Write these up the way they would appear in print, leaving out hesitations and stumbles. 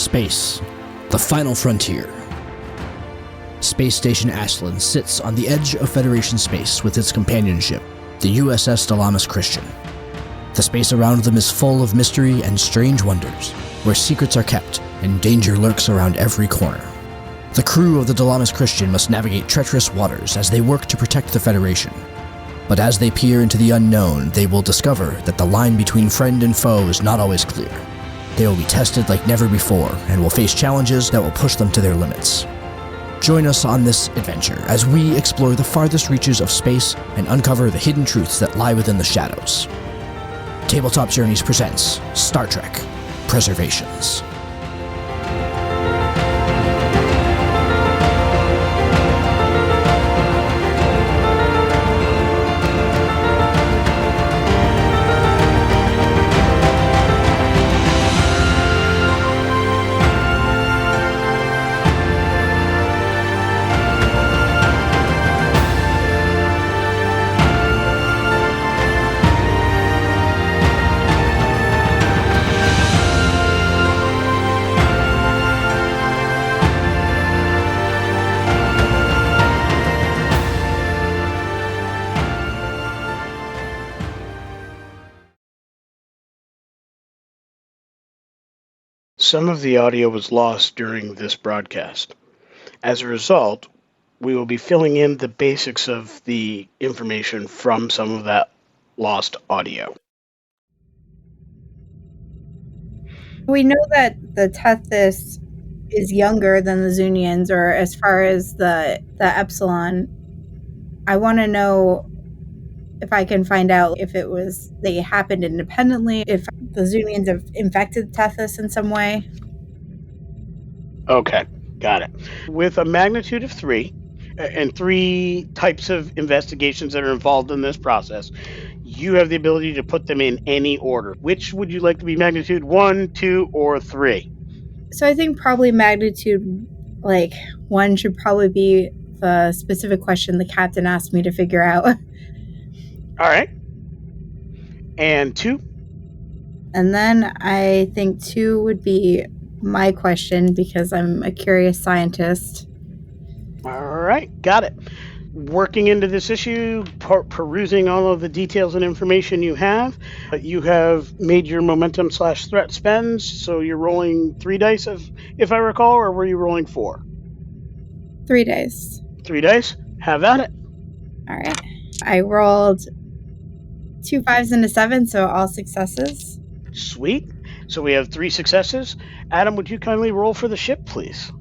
Space, the final frontier. Space Station Ashland sits on the edge of Federation space with its companion ship, the USS Dilamus Christian. The space around them is full of mystery and strange wonders, where secrets are kept and danger lurks around every corner. The crew of the Dilamus Christian must navigate treacherous waters as they work to protect the Federation. But as they peer into the unknown, they will discover that the line between friend and foe is not always clear. They will be tested like never before and will face challenges that will push them to their limits. Join us on this adventure as we explore the farthest reaches of space and uncover the hidden truths that lie within the shadows. Tabletop Journeys presents Star Trek: Preservations. Some of the audio was lost during this broadcast. As a result, we will be filling in the basics of the information from some of that lost audio. We know that the Tethys is younger than the Zunians, or as far as the Epsilon. I want to know if I can find out if it was they happened independently, if the Zunians have infected Tethys in some way. Okay, got it. With a magnitude of 3, and 3 types of investigations that are involved in this process, you have the ability to put them in any order. Which would you like to be magnitude 1, 2, or 3? So I think probably magnitude 1 should probably be the specific question the captain asked me to figure out. All right. And 2? And then I think 2 would be my question because I'm a curious scientist. All right, got it. Working into this issue, perusing all of the details and information you have made your momentum/threat spends, so you're rolling 3 dice, if I recall, or were you rolling 4? 3 dice. 3 dice? Have at it. All right. I rolled 2 5s and a 7, so all successes. Sweet. So we have 3 successes. Adam, would you kindly roll for the ship, please?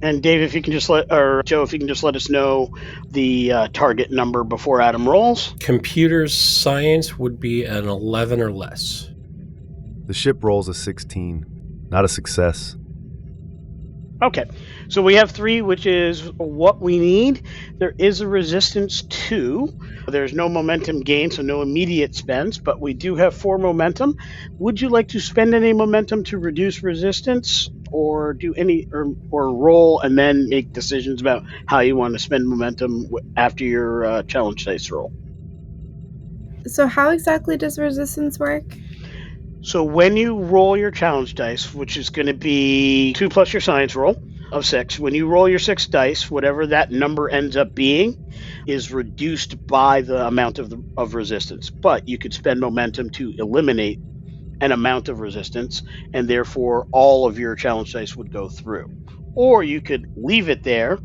And Dave, if you can just Joe, if you can just let us know the target number before Adam rolls. Computer science would be an 11 or less. The ship rolls a 16. Not a success. Okay, so we have 3, which is what we need. There is a resistance 2. There's no momentum gain, so no immediate spends, but we do have 4 momentum. Would you like to spend any momentum to reduce resistance, or do any, or roll and then make decisions about how you want to spend momentum after your challenge dice roll? So how exactly does resistance work? So when you roll your challenge dice, which is going to be 2 plus your science roll of 6, when you roll your 6 dice, whatever that number ends up being is reduced by the amount of resistance. But you could spend momentum to eliminate an amount of resistance, and therefore all of your challenge dice would go through. Or you could leave it there,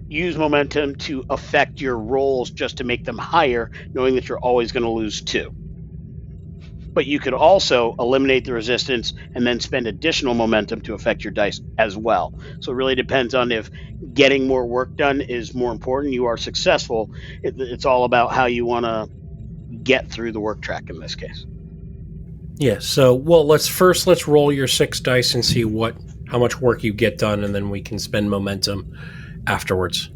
use momentum to affect your rolls just to make them higher, knowing that you're always going to lose 2. But you could also eliminate the resistance and then spend additional momentum to affect your dice as well. So it really depends on if getting more work done is more important. You are successful. It's all about how you want to get through the work track in this case. Yeah, so, let's roll your 6 dice and see how much work you get done, and then we can spend momentum afterwards.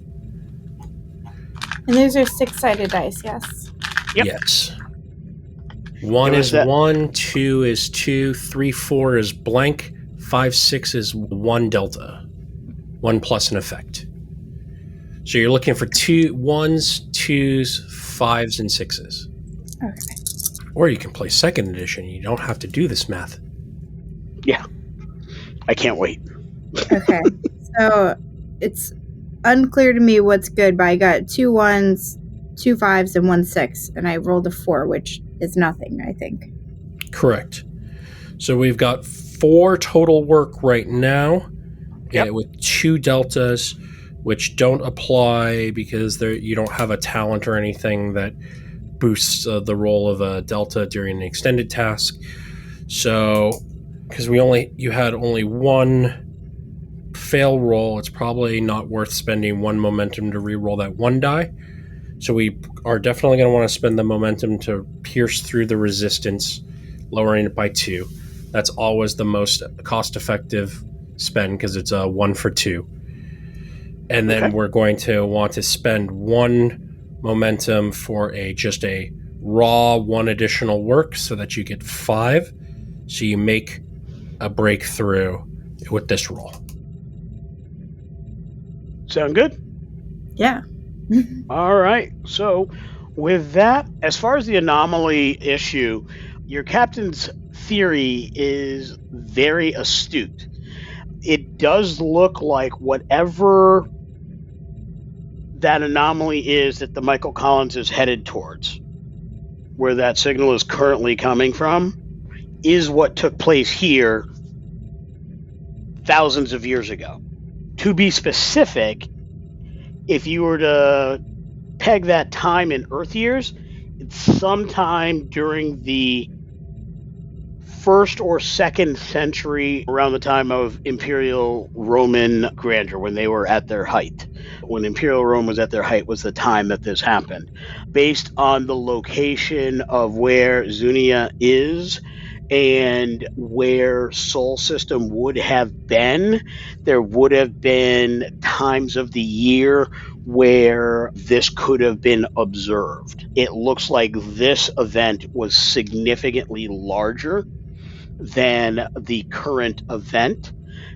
And those are 6-sided dice, yes? Yep. Yes. 1 is 1, 2 is 2, 3, 4 is blank, 5, 6 is 1 delta. 1 plus an effect. So you're looking for 2 1s, 2s, 5s, and 6s. Okay. Or you can play 2nd edition. You don't have to do this math. Yeah. I can't wait. Okay. So it's unclear to me what's good, but I got 2 1s, 2 5s, and 1 6, and I rolled a 4, which is nothing, I think. Correct. So we've got 4 total work right now, with 2 deltas, which don't apply because you don't have a talent or anything that boosts the roll of a delta during an extended task. So, because you had only 1 fail roll, it's probably not worth spending 1 momentum to re-roll that 1 die. So we are definitely going to want to spend the momentum to pierce through the resistance, lowering it by 2. That's always the most cost-effective spend because it's a 1 for 2. And then we're going to want to spend 1 momentum for just a raw 1 additional work so that you get 5. So you make a breakthrough with this roll. Sound good? Yeah. All right. So with that, as far as the anomaly issue, your captain's theory is very astute. It does look like whatever that anomaly is that the Michael Collins is headed towards, where that signal is currently coming from, is what took place here thousands of years ago. To be specific, if you were to peg that time in Earth years, it's sometime during the 1st or 2nd century, around the time of Imperial Roman grandeur, when they were at their height. When Imperial Rome was at their height was the time that this happened. Based on the location of where Zunia is and where Sol System would have been, there would have been times of the year where this could have been observed. It looks like this event was significantly larger than the current event.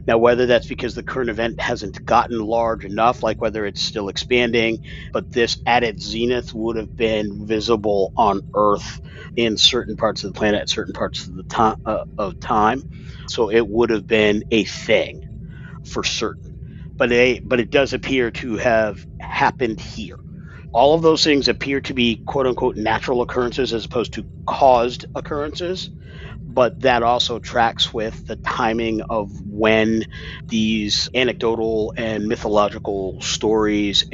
Now, whether that's because the current event hasn't gotten large enough, like whether it's still expanding, but this at its zenith would have been visible on Earth in certain parts of the planet at certain parts of the time. So it would have been a thing for certain. But it does appear to have happened here. All of those things appear to be quote-unquote natural occurrences as opposed to caused occurrences. But that also tracks with the timing of when these anecdotal and mythological stories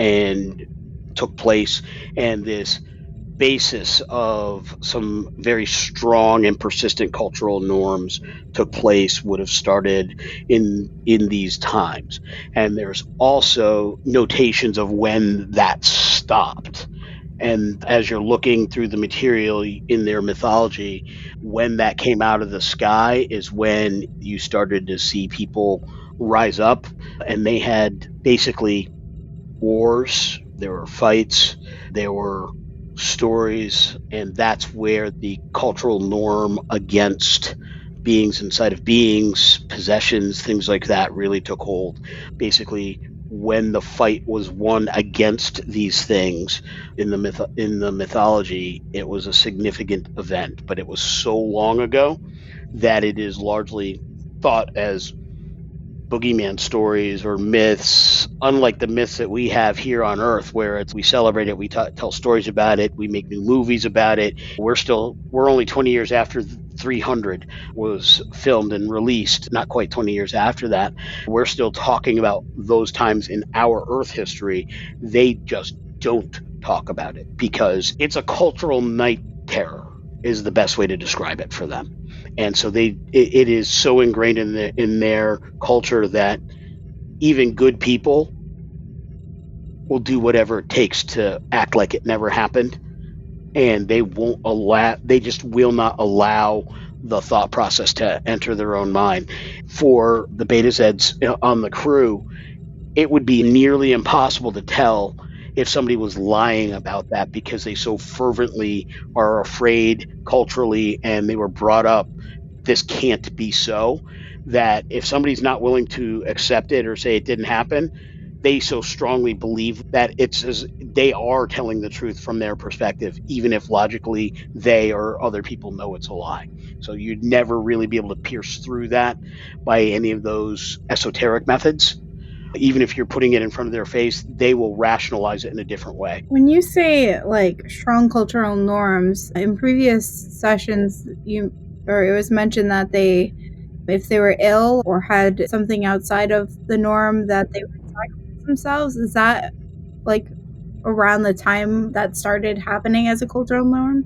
took place, and this basis of some very strong and persistent cultural norms took place would have started in these times. And there's also notations of when that stopped. And as you're looking through the material in their mythology, when that came out of the sky is when you started to see people rise up, and they had basically wars, there were fights, there were stories, and that's where the cultural norm against beings inside of beings, possessions, things like that really took hold. Basically, when the fight was won against these things in the mythology, it was a significant event, but it was so long ago that it is largely thought as boogeyman stories or myths, unlike the myths that we have here on Earth, where we celebrate it, we tell stories about it, we make new movies about it. We're only 20 years after 300 was filmed and released, not quite 20 years after that. We're still talking about those times in our Earth history. They just don't talk about it because it's a cultural night terror is the best way to describe it for them. And so it is so ingrained in their culture that even good people will do whatever it takes to act like it never happened, and they just will not allow the thought process to enter their own mind. For the Beta Zeds on the crew, it would be nearly impossible to tell if somebody was lying about that because they so fervently are afraid culturally, and they were brought up, this can't be so, that if somebody's not willing to accept it or say it didn't happen, they so strongly believe that it's as they are telling the truth from their perspective, even if logically they or other people know it's a lie. So you'd never really be able to pierce through that by any of those esoteric methods. Even if you're putting it in front of their face, they will rationalize it in a different way. When you say like strong cultural norms, in previous sessions, it was mentioned that if they were ill or had something outside of the norm, that they would sacrifice themselves. Is that like around the time that started happening as a cultural norm?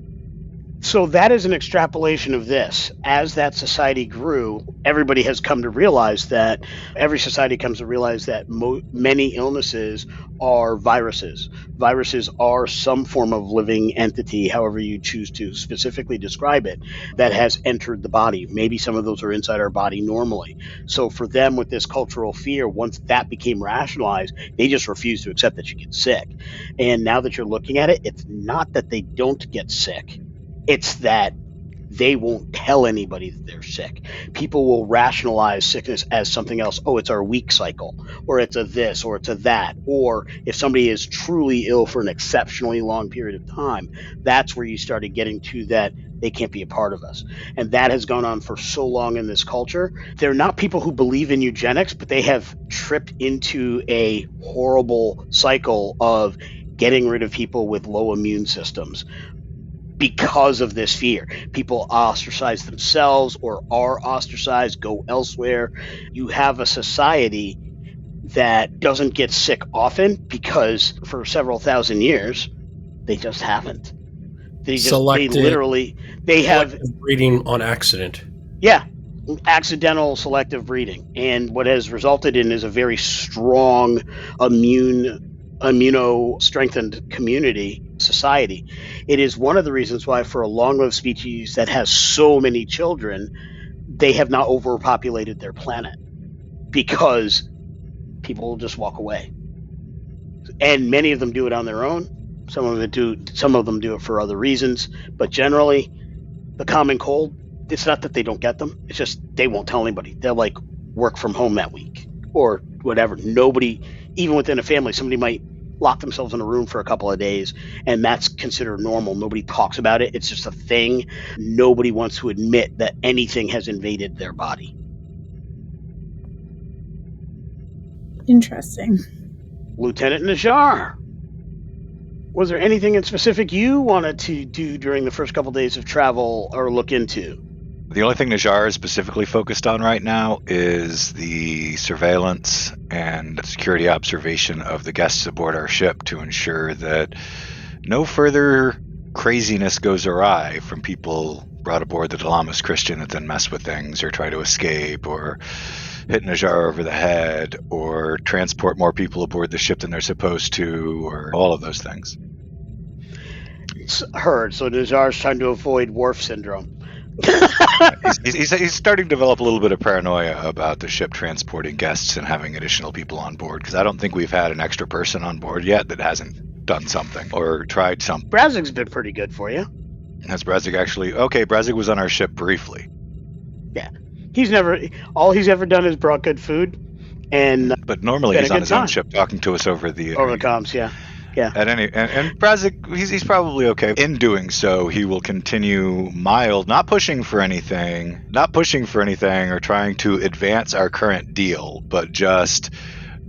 So that is an extrapolation of this. As that society grew, everybody has come to realize that every society comes to realize that many illnesses are viruses. Viruses are some form of living entity, however you choose to specifically describe it, that has entered the body. Maybe some of those are inside our body normally. So for them, with this cultural fear, once that became rationalized, they just refuse to accept that you get sick. And now that you're looking at it, it's not that they don't get sick. It's that they won't tell anybody that they're sick. People will rationalize sickness as something else. Oh, it's our week cycle, or it's a this, or it's a that. Or if somebody is truly ill for an exceptionally long period of time, that's where you started getting to that they can't be a part of us. And that has gone on for so long in this culture. They're not people who believe in eugenics, but they have tripped into a horrible cycle of getting rid of people with low immune systems. Because of this fear, people ostracize themselves or are ostracized, go elsewhere. You have a society that doesn't get sick often because for several thousand years, they just haven't. They have breeding on accident. Yeah, accidental selective breeding. And what has resulted in is a very strong immuno-strengthened community society. It is one of the reasons why for a long-lived species that has so many children, they have not overpopulated their planet because people will just walk away. And many of them do it on their own. Some of them do it for other reasons, but generally the common cold, it's not that they don't get them, it's just they won't tell anybody. They'll like work from home that week or whatever. Nobody, even within a family, somebody might lock themselves in a room for a couple of days, and that's considered normal. Nobody talks about it. It's just a thing. Nobody wants to admit that anything has invaded their body. Interesting. Lieutenant Najjar, was there anything in specific you wanted to do during the first couple of days of travel or look into? The only thing Najjar is specifically focused on right now is the surveillance and security observation of the guests aboard our ship to ensure that no further craziness goes awry from people brought aboard the Dilamus Christian that then mess with things or try to escape or hit Najjar over the head or transport more people aboard the ship than they're supposed to, or all of those things. It's heard. So Najjar's trying to avoid Worf syndrome. He's starting to develop a little bit of paranoia about the ship transporting guests and having additional people on board, because I don't think we've had an extra person on board yet that hasn't done something or tried something. Brazzig's been pretty good for you. Has Brazzig actually? Okay, Brazzig was on our ship briefly. Yeah. All he's ever done is brought good food, but normally he's on his own ship talking to us over the comms. Yeah. And Brazzig, he's probably okay. In doing so, he will continue mild, not pushing for anything or trying to advance our current deal, but just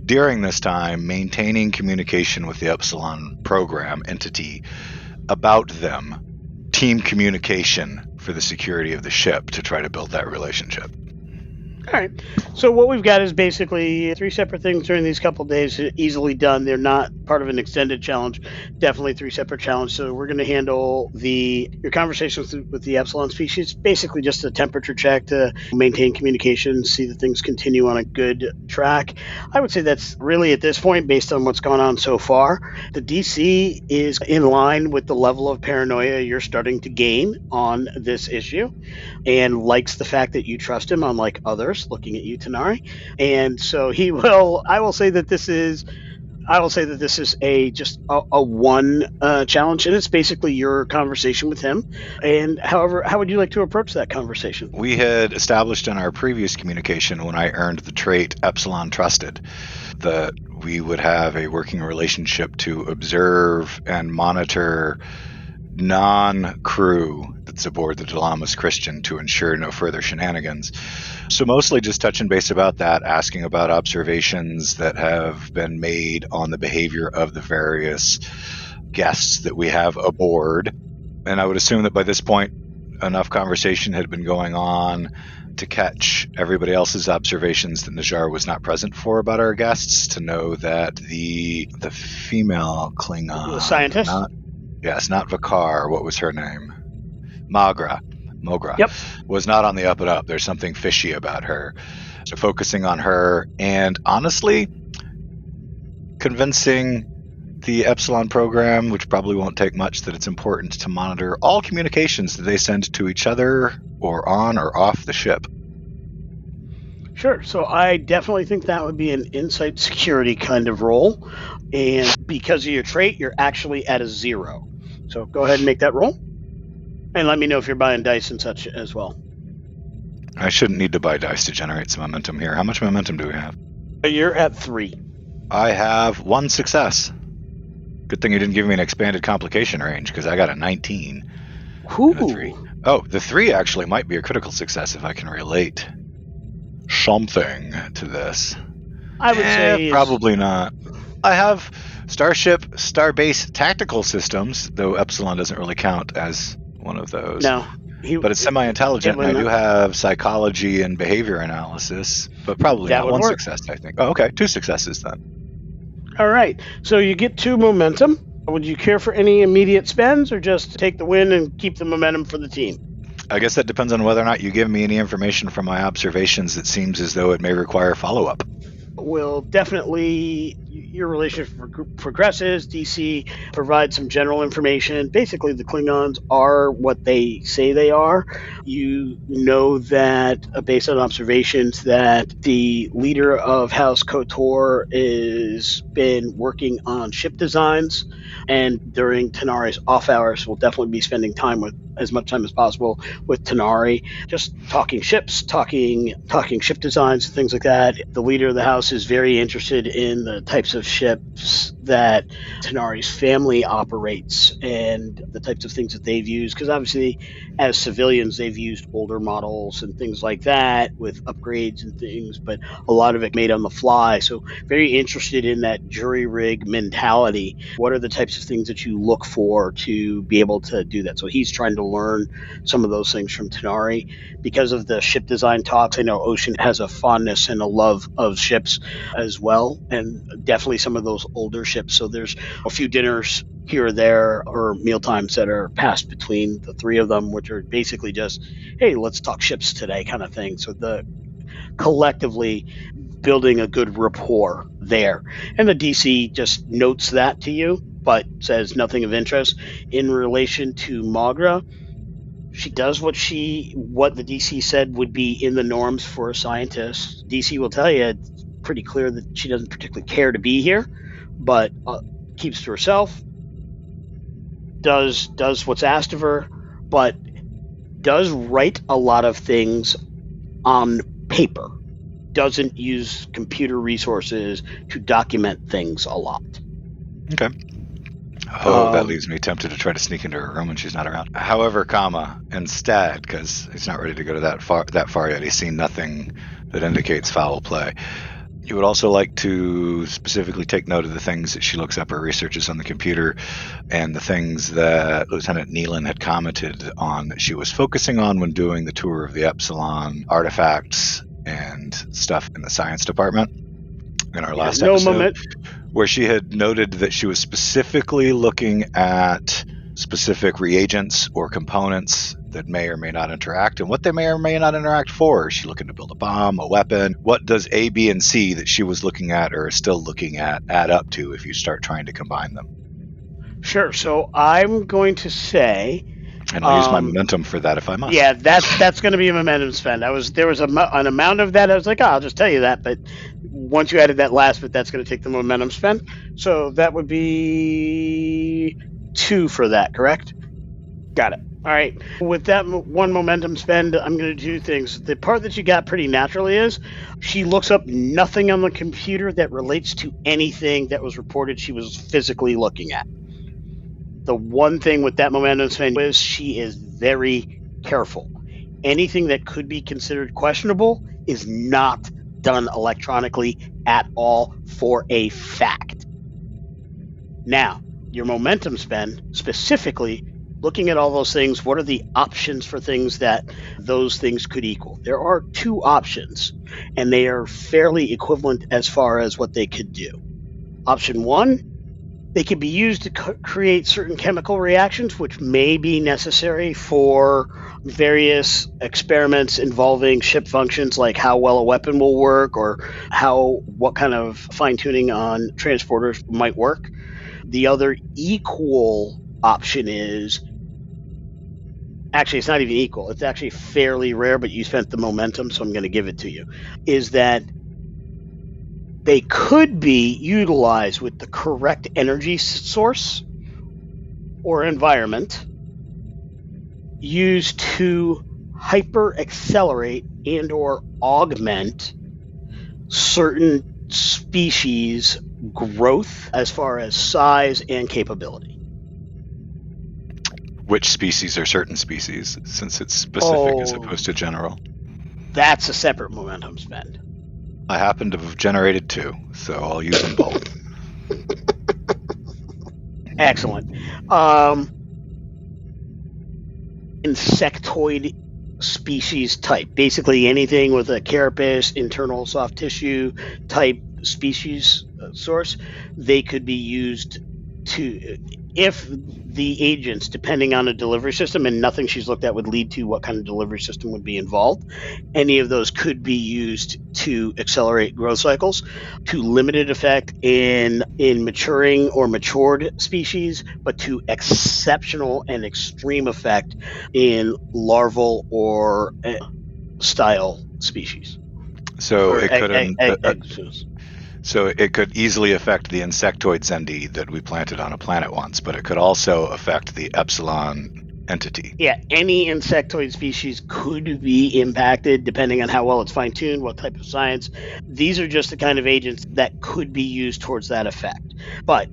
during this time maintaining communication with the Epsilon program entity about them, team communication for the security of the ship to try to build that relationship. All right. So what we've got is basically 3 separate things during these couple of days, easily done. They're not part of an extended challenge. Definitely 3 separate challenges. So we're going to handle your conversations with the Epsilon species, basically just a temperature check to maintain communication, see that things continue on a good track. I would say that's really at this point, based on what's gone on so far, the DC is in line with the level of paranoia you're starting to gain on this issue and likes the fact that you trust him, unlike others. Looking at you, Tanari. And so I will say that this is I will say that this is just a one challenge, and it's basically your conversation with him. And however, how would you like to approach that conversation? We had established in our previous communication when I earned the trait Epsilon Trusted that we would have a working relationship to observe and monitor non-crew that's aboard the Dilamus Christian to ensure no further shenanigans. So mostly just touching base about that, asking about observations that have been made on the behavior of the various guests that we have aboard. And I would assume that by this point, enough conversation had been going on to catch everybody else's observations that Najjar was not present for about our guests, to know that the female Klingon... The scientist? Not Vakar. What was her name? Mogra. Yep. Was not on the up and up. There's something fishy about her. So focusing on her and honestly convincing the Epsilon program, which probably won't take much, that it's important to monitor all communications that they send to each other or on or off the ship. Sure. So I definitely think that would be an insight security kind of role. And because of your trait, you're actually at a 0. So go ahead and make that roll. And let me know if you're buying dice and such as well. I shouldn't need to buy dice to generate some momentum here. How much momentum do we have? You're at 3. I have 1 success. Good thing you didn't give me an expanded complication range, because I got a 19. Ooh. And a 3. Oh, the 3 actually might be a critical success if I can relate something to this. I would say... Probably not. I have Starship, Starbase tactical systems, though Epsilon doesn't really count as one of those. No. But it's semi-intelligent, and I do have psychology and behavior analysis, but probably not 1 success, I think. Oh, okay. 2 successes then. All right. So you get 2 momentum. Would you care for any immediate spends, or just take the win and keep the momentum for the team? I guess that depends on whether or not you give me any information from my observations that seems as though it may require follow-up. Will definitely, your relationship progresses. DC provides some general information. Basically, the Klingons are what they say they are. You know that, based on observations, that the leader of House KOTOR has been working on ship designs, and during Tanari's off hours, will definitely be spending time with as much time as possible with Tanari, just talking ships, talking ship designs, things like that. The leader of the house is very interested in the types of ships that Tanari's family operates and the types of things that they've used, because obviously as civilians they've used older models and things like that with upgrades and things, but a lot of it made on the fly. So very interested in that jury rig mentality. What are the types of things that you look for to be able to do that? So he's trying to learn some of those things from Tanari. Because of the ship design talks, I know Ocean has a fondness and a love of ships as well, and definitely some of those older ships. So there's a few dinners here or there, or meal times that are passed between the 3 of them, which are basically just, hey, let's talk ships today kind of thing. So the collectively building a good rapport there. And the DC just notes that to you, but says nothing of interest. In relation to Mogra, she does what the DC said would be in the norms for a scientist. DC will tell you it's pretty clear that she doesn't particularly care to be here, but keeps to herself, does what's asked of her, but does write a lot of things on paper. Doesn't use computer resources to document things a lot. Okay. Oh, that leaves me tempted to try to sneak into her room when she's not around. However, instead, because he's not ready to go to that far yet, he's seen nothing that indicates foul play. You would also like to specifically take note of the things that she looks up or researches on the computer, and the things that Lieutenant Nealon had commented on that she was focusing on when doing the tour of the Epsilon artifacts and stuff in the science department in our last episode, where she had noted that she was specifically looking at specific reagents or components that may or may not interact, and what they may or may not interact for. Is she looking to build a bomb, a weapon? What does A, B, and C that she was looking at or is still looking at add up to if you start trying to combine them? Sure. So I'm going to say And I'll use my momentum for that if I must. Yeah, that's going to be a momentum spend. There was an amount of that. I was like, I'll just tell you that. But once you added that last bit, that's going to take the momentum spend. So that would be 2 for that, correct? Got it. All right. With that one momentum spend, I'm going to do things. The part that you got pretty naturally is she looks up nothing on the computer that relates to anything that was reported she was physically looking at. The one thing with that momentum spend is she is very careful. Anything that could be considered questionable is not done electronically at all for a fact. Now, your momentum spend, specifically looking at all those things, what are the options for things that those things could equal? There are 2 options, and they are fairly equivalent as far as what they could do. Option 1, they could be used to create certain chemical reactions, which may be necessary for various experiments involving ship functions, like how well a weapon will work or what kind of fine-tuning on transporters might work. The other equal option is, actually, it's not even equal. It's actually fairly rare, but you spent the momentum, so I'm going to give it to you, is that they could be utilized with the correct energy source or environment used to hyper accelerate and or augment certain species growth as far as size and capability. Which species are certain species, since it's specific as opposed to general? That's a separate momentum spend. I happen to have generated 2, so I'll use them both. Excellent. Insectoid species type. Basically anything with a carapace, internal soft tissue type species source, they could be used to, if the agents, depending on a delivery system, and nothing she's looked at would lead to what kind of delivery system would be involved, any of those could be used to accelerate growth cycles, to limited effect in maturing or matured species, but to exceptional and extreme effect in larval or style species. So or it could So it could easily affect the insectoid Zendi that we planted on a planet once, but it could also affect the Epsilon entity. Yeah, any insectoid species could be impacted depending on how well it's fine-tuned, what type of science. These are just the kind of agents that could be used towards that effect. But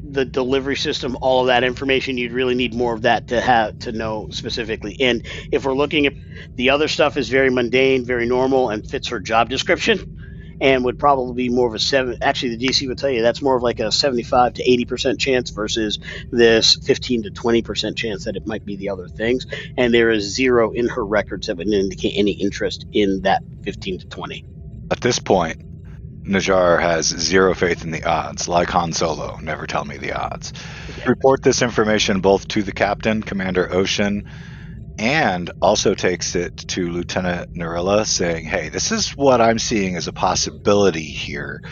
the delivery system, all of that information, you'd really need more of that to know specifically. And if we're looking at the other stuff, is very mundane, very normal, and fits her job description, and would probably be more of a 7. Actually, the DC would tell you that's more of like a 75 to 80% chance versus this 15 to 20% chance that it might be the other things. And there is 0 in her records that would indicate any interest in that 15 to 20. At this point, Najjar has 0 faith in the odds, like Han Solo. Never tell me the odds. Yeah. Report this information both to the captain, Commander Ocean, and also takes it to Lieutenant Narilla, saying, hey, this is what I'm seeing as a possibility here.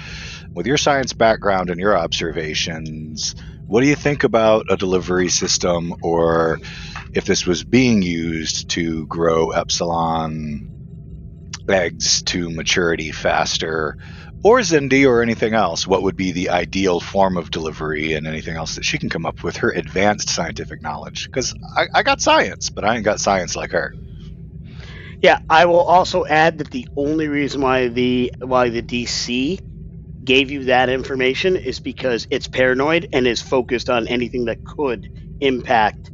With your science background and your observations, what do you think about a delivery system, or if this was being used to grow Epsilon eggs to maturity faster, or Zendi, or anything else, what would be the ideal form of delivery, and anything else that she can come up with her advanced scientific knowledge? Because I got science, but I ain't got science like her. Yeah, I will also add that the only reason why the DC gave you that information is because it's paranoid and is focused on anything that could impact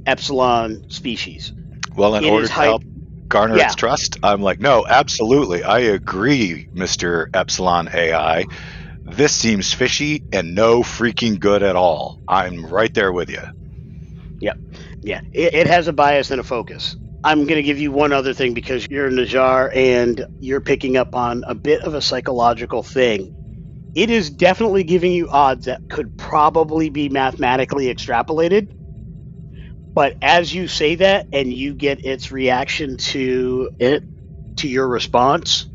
Epsilon species. Well, in order to help garner its trust, I'm like, no, absolutely, I agree, Mr. Epsilon AI. This seems fishy and no freaking good at all. I'm right there with you. Yep. Yeah, it has a bias and a focus. I'm going to give you one other thing, because you're Najjar and you're picking up on a bit of a psychological thing. It is definitely giving you odds that could probably be mathematically extrapolated. But as you say that and you get its reaction to your response,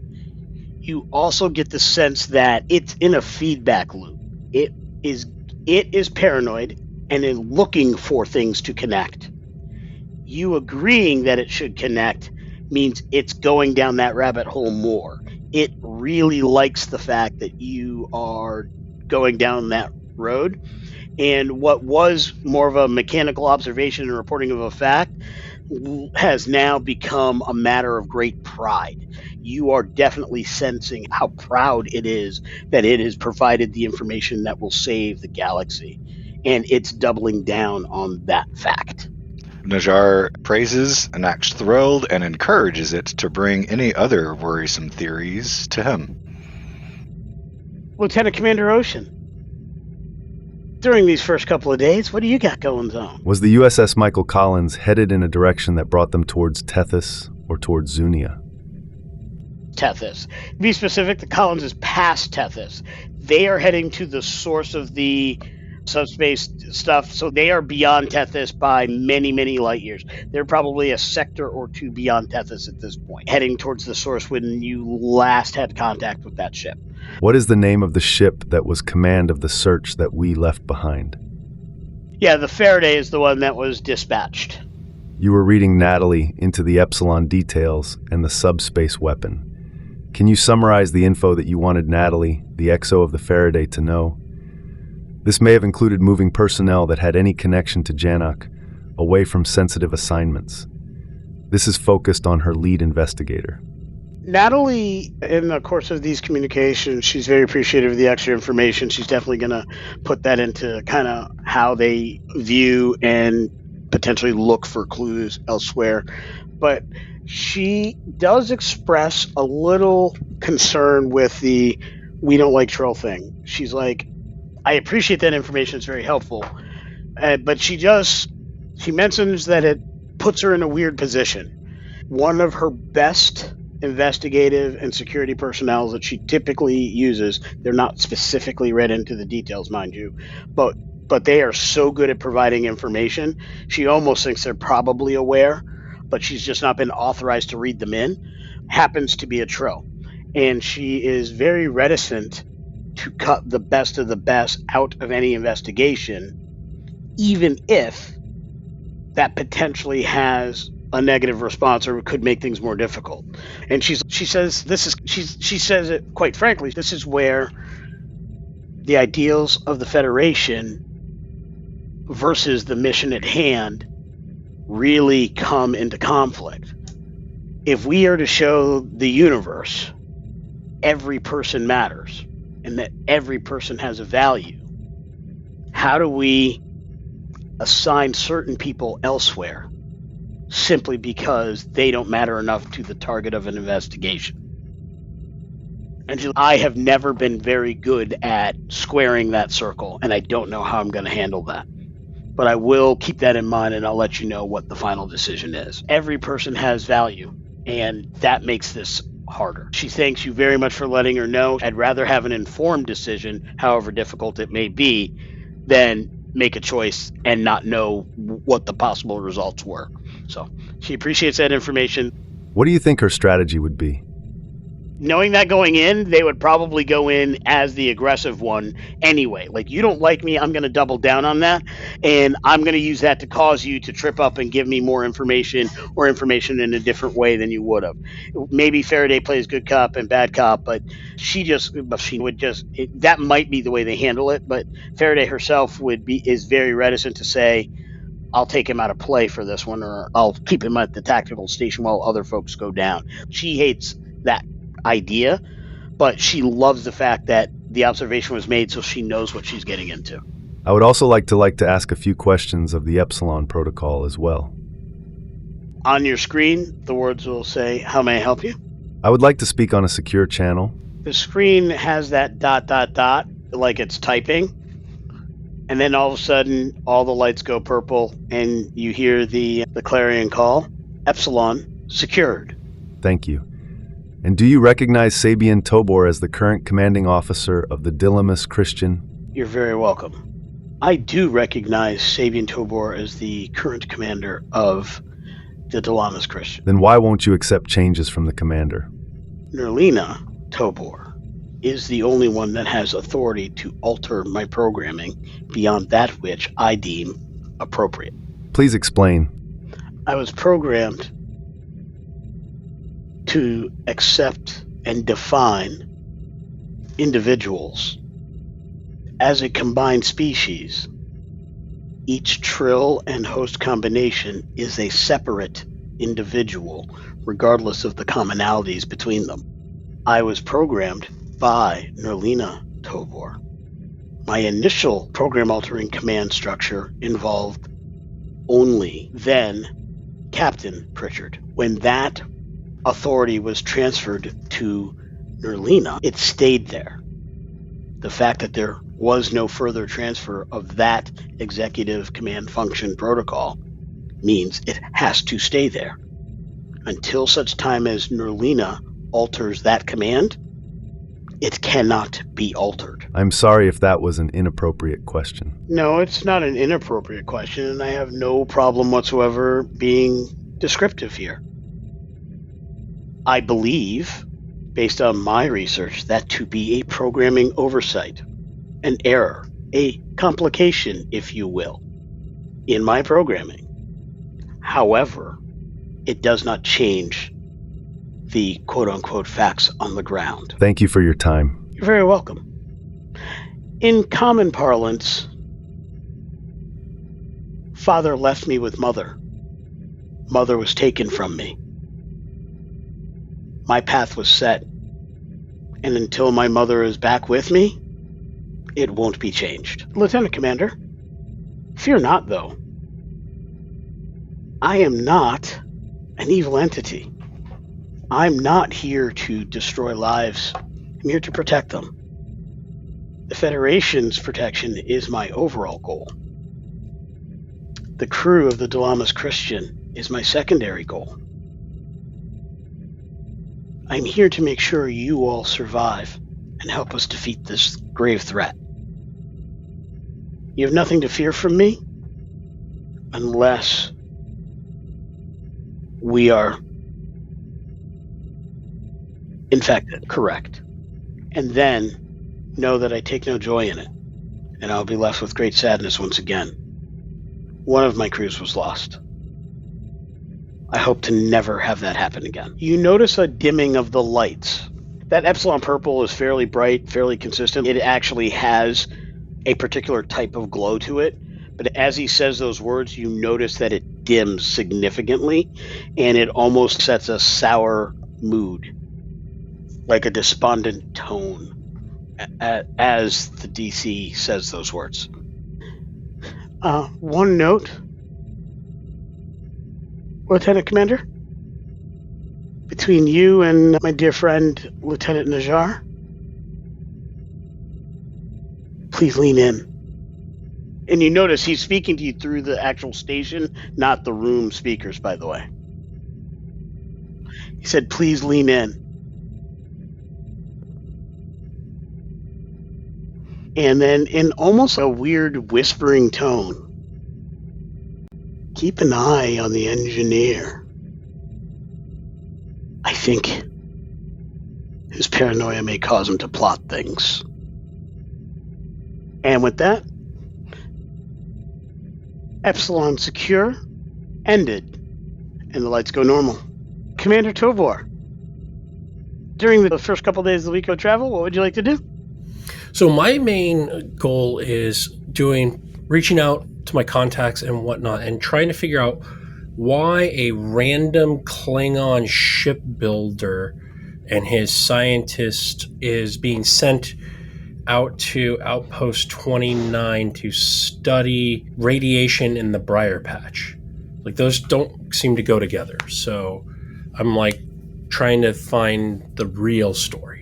you also get the sense that it's in a feedback loop. It is paranoid and is looking for things to connect. You agreeing that it should connect means it's going down that rabbit hole more. It really likes the fact that you are going down that road. And what was more of a mechanical observation and reporting of a fact has now become a matter of great pride. You are definitely sensing how proud it is that it has provided the information that will save the galaxy. And it's doubling down on that fact. Najjar praises and acts thrilled and encourages it to bring any other worrisome theories to him. Lieutenant Commander Ocean, during these first couple of days, what do you got going on? Was the USS Michael Collins headed in a direction that brought them towards Tethys or towards Zunia? Tethys. To be specific, the Collins is past Tethys. They are heading to the source of the subspace stuff, so they are beyond Tethys by many, many light years. They're probably a sector or two beyond Tethys at this point, heading towards the source when you last had contact with that ship. What is the name of the ship that was command of the search that we left behind? Yeah, the Faraday is the one that was dispatched. You were reading Natalie into the Epsilon details and the subspace weapon. Can you summarize the info that you wanted Natalie, the XO of the Faraday, to know? This may have included moving personnel that had any connection to Janak away from sensitive assignments. This is focused on her lead investigator. Natalie, in the course of these communications, she's very appreciative of the extra information. She's definitely going to put that into kind of how they view and potentially look for clues elsewhere. But she does express a little concern with the "we don't like Trill" thing. She's like, I appreciate that information. It's very helpful. But she mentions that it puts her in a weird position. One of her best investigative and security personnel that she typically uses, they're not specifically read into the details, mind you, but they are so good at providing information. She almost thinks they're probably aware, but she's just not been authorized to read them in. Happens to be a Trill. And she is very reticent to cut the best of the best out of any investigation, even if that potentially has a negative response or could make things more difficult. And she says she says it quite frankly, this is where the ideals of the Federation versus the mission at hand really come into conflict. If we are to show the universe every person matters and that every person has a value, how do we assign certain people elsewhere simply because they don't matter enough to the target of an investigation? And I have never been very good at squaring that circle, and I don't know how I'm going to handle that. But I will keep that in mind, and I'll let you know what the final decision is. Every person has value, and that makes this harder. She thanks you very much for letting her know. I'd rather have an informed decision, however difficult it may be, than make a choice and not know what the possible results were. So she appreciates that information. What do you think her strategy would be? Knowing that going in, they would probably go in as the aggressive one anyway. Like, you don't like me, I'm going to double down on that, and I'm going to use that to cause you to trip up and give me more information or information in a different way than you would have. Maybe Faraday plays good cop and bad cop, but that might be the way they handle it, but Faraday herself is very reticent to say, I'll take him out of play for this one, or I'll keep him at the tactical station while other folks go down. She hates that idea, but she loves the fact that the observation was made so she knows what she's getting into. I would also like to ask a few questions of the Epsilon Protocol as well. On your screen, the words will say, "How may I help you?" I would like to speak on a secure channel. The screen has that ... like it's typing, and then all of a sudden all the lights go purple and you hear the clarion call, "Epsilon secured." Thank you. And do you recognize Sabian Tobor as the current commanding officer of the Dilamus Christian? You're very welcome. I do recognize Sabian Tobor as the current commander of the Dilamus Christian. Then why won't you accept changes from the commander? Nerlina Tobor is the only one that has authority to alter my programming beyond that which I deem appropriate. Please explain. I was programmed to accept and define individuals as a combined species. Each trill and host combination is a separate individual, regardless of the commonalities between them. I was programmed by Nerlina Tovor. My initial program-altering command structure involved only then Captain Pritchard. When that authority was transferred to Nerlina, it stayed there. The fact that there was no further transfer of that executive command function protocol means it has to stay there. Until such time as Nerlina alters that command, it cannot be altered. I'm sorry if that was an inappropriate question. No, it's not an inappropriate question, and I have no problem whatsoever being descriptive here. I believe, based on my research, that to be a programming oversight, an error, a complication, if you will, in my programming. However, it does not change the quote-unquote facts on the ground. Thank you for your time. You're very welcome. In common parlance, father left me with mother. Mother was taken from me. My path was set, and until my mother is back with me, it won't be changed. Lieutenant Commander, fear not, though. I am not an evil entity. I'm not here to destroy lives. I'm here to protect them. The Federation's protection is my overall goal. The crew of the Dilamus Christian is my secondary goal. I'm here to make sure you all survive and help us defeat this grave threat. You have nothing to fear from me unless we are infected, correct. And then know that I take no joy in it, and I'll be left with great sadness once again. One of my crews was lost. I hope to never have that happen again. You notice a dimming of the lights. That Epsilon purple is fairly bright, fairly consistent. It actually has a particular type of glow to it, but as he says those words, you notice that it dims significantly, and it almost sets a sour mood, like a despondent tone, as the DC says those words. One note, Lieutenant Commander, between you and my dear friend, Lieutenant Najjar, please lean in. And you notice he's speaking to you through the actual station, not the room speakers, by the way. He said, please lean in. And then in almost a weird whispering tone, keep an eye on the engineer. I think his paranoia may cause him to plot things. And with that, Epsilon secure, ended, and the lights go normal. Commander Tovor, during the first couple days of the week of travel, what would you like to do? So my main goal is reaching out to my contacts and whatnot and trying to figure out why a random Klingon shipbuilder and his scientist is being sent out to Outpost 29 to study radiation in the Briar Patch. Like, those don't seem to go together. So I'm trying to find the real story.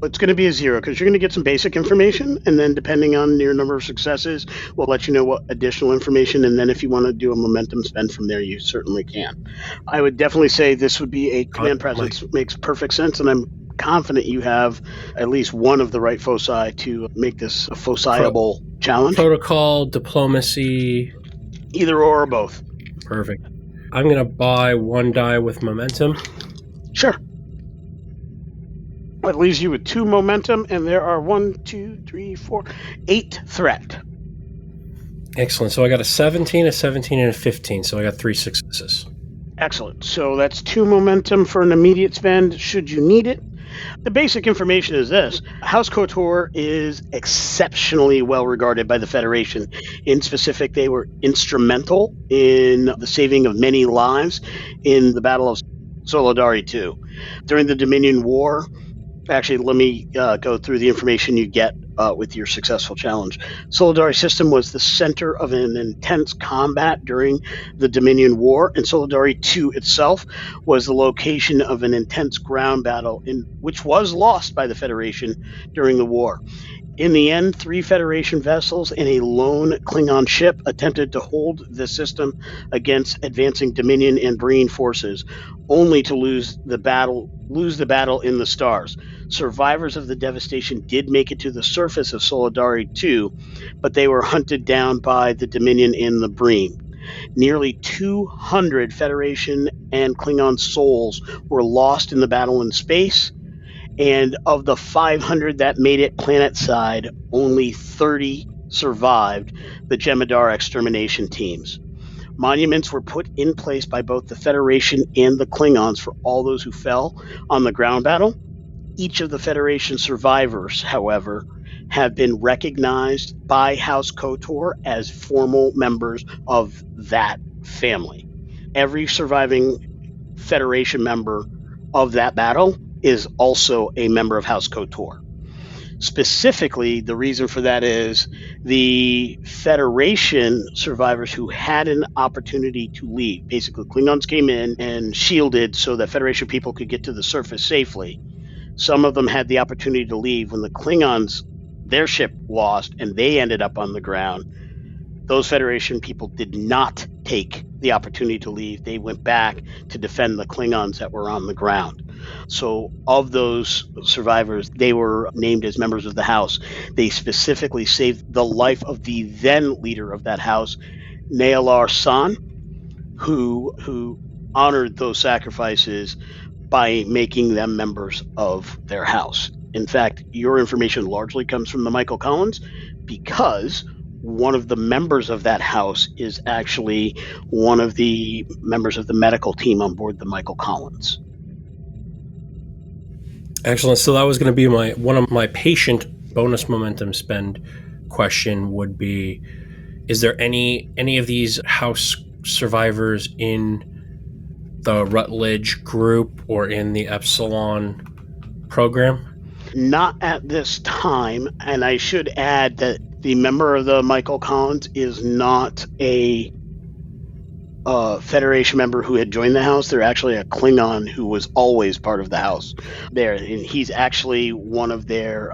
It's going to be a 0 because you're going to get some basic information, and then depending on your number of successes, we'll let you know what additional information, and then if you want to do a momentum spend from there, you certainly can. I would definitely say this would be a command presence. Makes perfect sense, and I'm confident you have at least one of the right foci to make this a foci-able challenge. Protocol, diplomacy. Either or both. Perfect. I'm going to buy 1 die with momentum. Sure. That leaves you with 2 momentum, and there are 8 threat. Excellent. So I got a 17, a 17, and a 15. So I got 3 successes. Excellent. So that's 2 momentum for an immediate spend should you need it. The basic information is this. House KOTOR is exceptionally well regarded by the Federation. In specific, they were instrumental in the saving of many lives in the Battle of Solidari 2. During the Dominion War, actually, let me go through the information you get with your successful challenge. Solidari system was the center of an intense combat during the Dominion War, and Solidari 2 itself was the location of an intense ground battle, which was lost by the Federation during the war. In the end, 3 Federation vessels and a lone Klingon ship attempted to hold the system against advancing Dominion and Breen forces, only to lose the battle in the stars. Survivors of the devastation did make it to the surface of Solidari 2, but they were hunted down by the Dominion and the Breen. Nearly 200 Federation and Klingon souls were lost in the battle in space, and of the 500 that made it planet-side, only 30 survived the Jem'Hadar extermination teams. Monuments were put in place by both the Federation and the Klingons for all those who fell on the ground battle. Each of the Federation survivors, however, have been recognized by House KOTOR as formal members of that family. Every surviving Federation member of that battle is also a member of House KOTOR. Specifically, the reason for that is the Federation survivors who had an opportunity to leave. Basically, Klingons came in and shielded so that Federation people could get to the surface safely. Some of them had the opportunity to leave when the Klingons, their ship lost, and they ended up on the ground. Those Federation people did not take the opportunity to leave. They went back to defend the Klingons that were on the ground. So of those survivors, they were named as members of the House. They specifically saved the life of the then leader of that House, Naelar San, who honored those sacrifices by making them members of their House. In fact, your information largely comes from the Michael Collins, because one of the members of that House is actually one of the members of the medical team on board the Michael Collins. Excellent. So that was going to be one of my patient bonus momentum spend question would be, is there any of these House survivors in the Ruttledge group or in the Epsilon program? Not at this time, and I should add that the member of the Michael Collins is not a Federation member who had joined the House. They're actually a Klingon who was always part of the House there, and he's actually one of the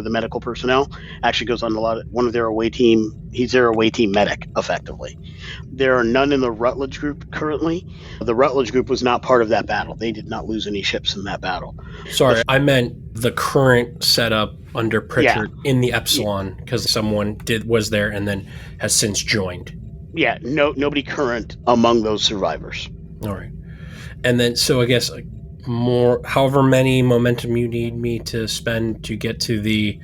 medical personnel. Actually goes on one of their away team. He's their away team medic, effectively. There are none in the Ruttledge group currently. The Ruttledge group was not part of that battle. They did not lose any ships in that battle. Sorry, I meant the current setup under Pritchard in the Epsilon, because someone was there and then has since joined. Yeah, nobody current among those survivors. All right. And then, so I guess however many momentum you need me to spend to get to the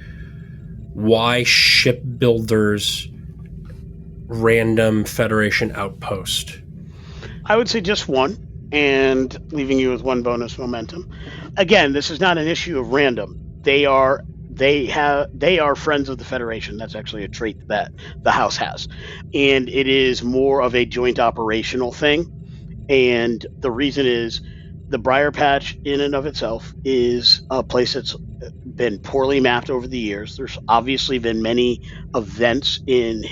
Y shipbuilders random Federation outpost. I would say just one, and leaving you with 1 bonus momentum. Again, this is not an issue of random. They are friends of the Federation. That's actually a trait that the House has. And it is more of a joint operational thing. And the reason is the Briar Patch in and of itself is a place that's been poorly mapped over the years. There's obviously been many events in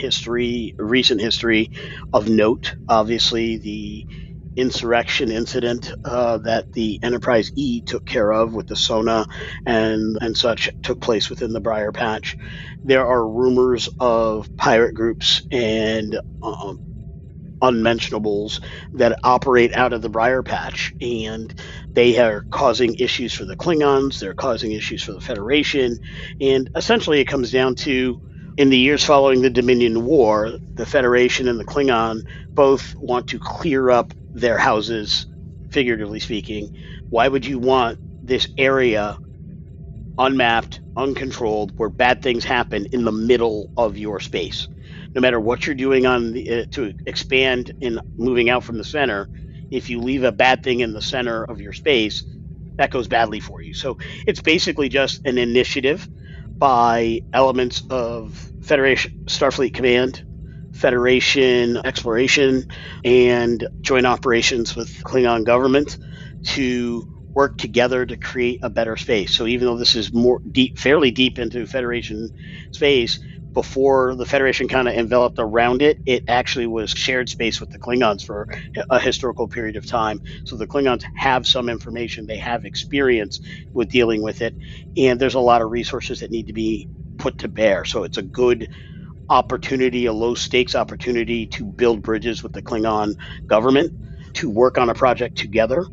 recent history of note. Obviously, the insurrection incident that the Enterprise E took care of with the Sona and such took place within the Briar Patch. There are rumors of pirate groups and unmentionables that operate out of the Briar Patch, and they are causing issues for the Klingons, they're causing issues for the Federation, and essentially it comes down to, in the years following the Dominion War, the Federation and the Klingon both want to clear up their houses, figuratively speaking. Why would you want this area unmapped, uncontrolled, where bad things happen in the middle of your space? no matter what you're doing on to expand and moving out from the center, if you leave a bad thing in the center of your space, that goes badly for you. So it's basically just an initiative by elements of Federation Starfleet Command, Federation Exploration, and joint operations with Klingon government to work together to create a better space. So even though this is fairly deep into Federation space, before the Federation kind of enveloped around it, it actually was shared space with the Klingons for a historical period of time. So the Klingons have some information, they have experience with dealing with it, and there's a lot of resources that need to be put to bear. So it's a good opportunity, a low stakes opportunity to build bridges with the Klingon government, to work on a project together.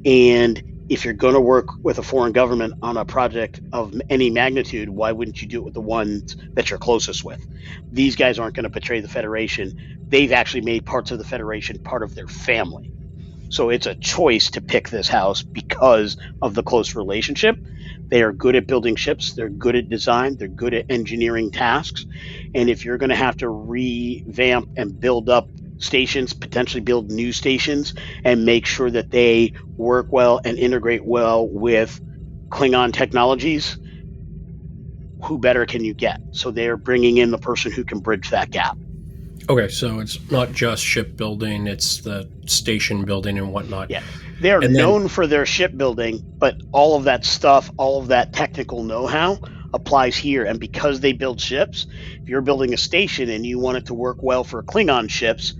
And if you're going to work with a foreign government on a project of any magnitude, why wouldn't you do it with the ones that you're closest with? These guys aren't going to betray the Federation. They've actually made parts of the Federation part of their family. So it's a choice to pick this house because of the close relationship. They are good at building ships. They're good at design. They're good at engineering tasks. And if you're going to have to revamp and build up stations, potentially build new stations, and make sure that they work well and integrate well with Klingon technologies, who better can you get? So they're bringing in the person who can bridge that gap. Okay, so it's not just shipbuilding, it's the station building and whatnot. Yeah, they're known for their shipbuilding, but all of that stuff, all of that technical know-how applies here. And because they build ships, if you're building a station and you want it to work well for Klingon ships,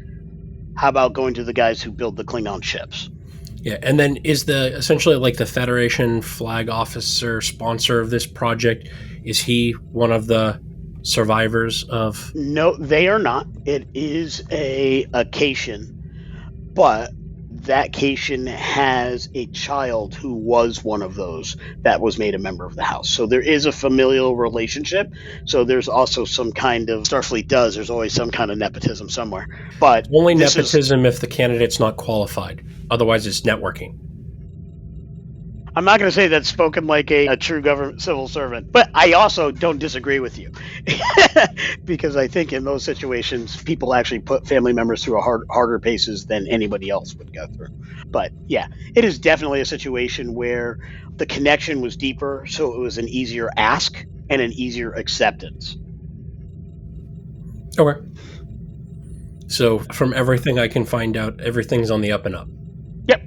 how about going to the guys who build the Klingon ships? Yeah, and then is essentially like the Federation flag officer sponsor of this project, is he one of the survivors of? No, they are not. It is a Cation, but that Cation has a child who was one of those that was made a member of the house. So there is a familial relationship. So there's also some kind of, Starfleet does, there's always some kind of nepotism somewhere. But only nepotism if the candidate's not qualified. Otherwise it's networking. I'm not going to say that's spoken like a true government civil servant, but I also don't disagree with you because I think in those situations, people actually put family members through harder paces than anybody else would go through. But yeah, it is definitely a situation where the connection was deeper, so it was an easier ask and an easier acceptance. Okay. So from everything I can find out, everything's on the up and up. Yep.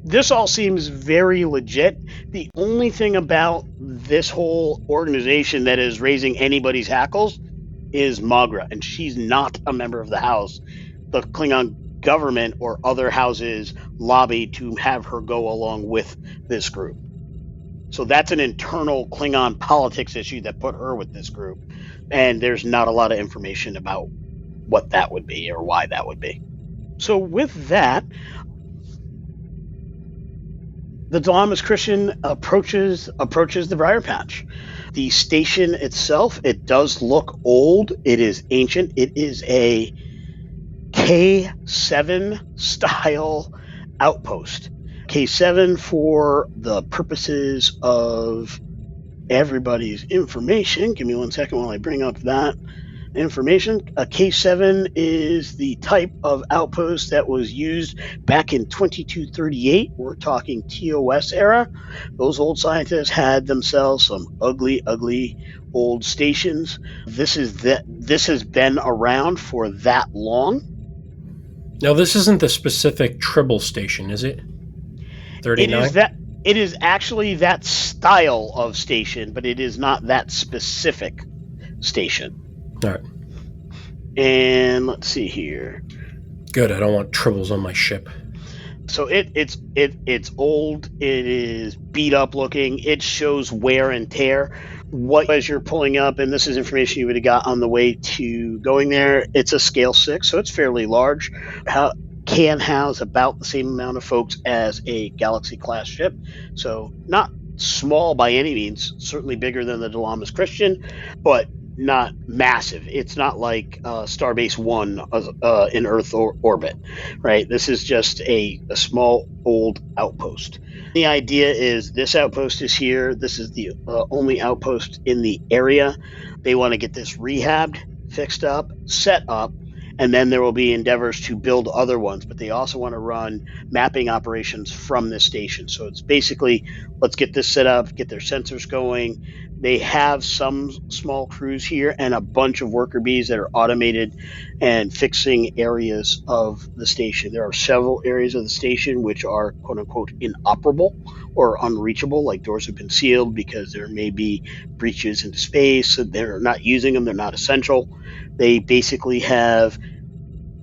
This all seems very legit. The only thing about this whole organization that is raising anybody's hackles is Magra, and she's not a member of the house. The Klingon government or other houses lobbied to have her go along with this group. So that's an internal Klingon politics issue that put her with this group, and there's not a lot of information about what that would be or why that would be. So with that, the Dilamus Christian approaches the Briar Patch. The station itself, it does look old. It is ancient. It is a K7 style outpost. K7 for the purposes of everybody's information. Give me 1 second while I bring up that information. A K7 is the type of outpost that was used back in 2238. We're talking TOS era. Those old scientists had themselves some ugly old stations. This has been around for that long. Now, this isn't the specific Tribble station, is it? 39? It is actually that style of station, but it is not that specific station. All right. And let's see here. Good. I don't want Tribbles on my ship. So it's old. It is beat up looking. It shows wear and tear. What as you're pulling up, and this is information you would have got on the way to going there. It's a scale 6, so it's fairly large. Can house about the same amount of folks as a Galaxy class ship. So not small by any means. Certainly bigger than the Dilamus Christian, but not massive. It's not like Starbase 1 in Earth orbit, right? This is just a small old outpost. The idea is this outpost is here. This is the only outpost in the area. They want to get this rehabbed, fixed up, set up, and then there will be endeavors to build other ones, but they also want to run mapping operations from this station. So it's basically, let's get this set up, get their sensors going. They have some small crews here and a bunch of worker bees that are automated and fixing areas of the station. There are several areas of the station which are quote unquote inoperable or unreachable, like doors have been sealed because there may be breaches into space. So they're not using them, they're not essential. They basically have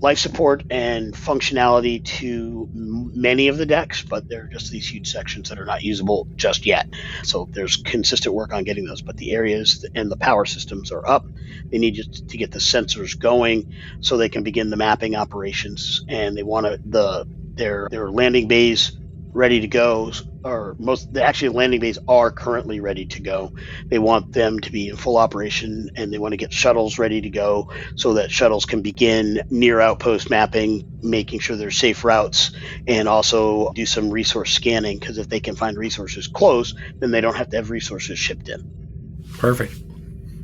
life support and functionality to many of the decks, but there are just these huge sections that are not usable just yet. So there's consistent work on getting those, but the areas and the power systems are up. They need to get the sensors going so they can begin the mapping operations, and they want their landing bays ready to go, or actually landing bays are currently ready to go. They want them to be in full operation, and they want to get shuttles ready to go so that shuttles can begin near outpost mapping, making sure there's safe routes, and also do some resource scanning, because if they can find resources close, then they don't have to have resources shipped in. Perfect.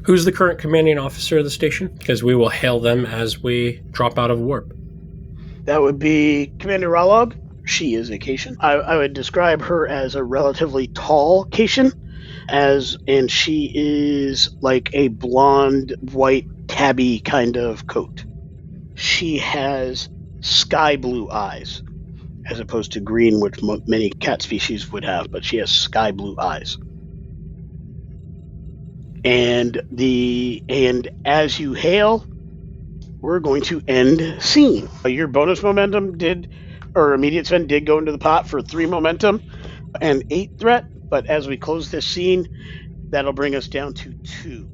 Who's the current commanding officer of the station? Because we will hail them as we drop out of warp. That would be Commander Ralog. She is a Cation. I would describe her as a relatively tall Cation, and she is like a blonde, white, tabby kind of coat. She has sky blue eyes, as opposed to green, which many cat species would have, but she has sky blue eyes. And as you hail, we're going to end scene. Your bonus momentum immediate spend did go into the pot for 3 momentum and 8 threat, but as we close this scene, that'll bring us down to 2.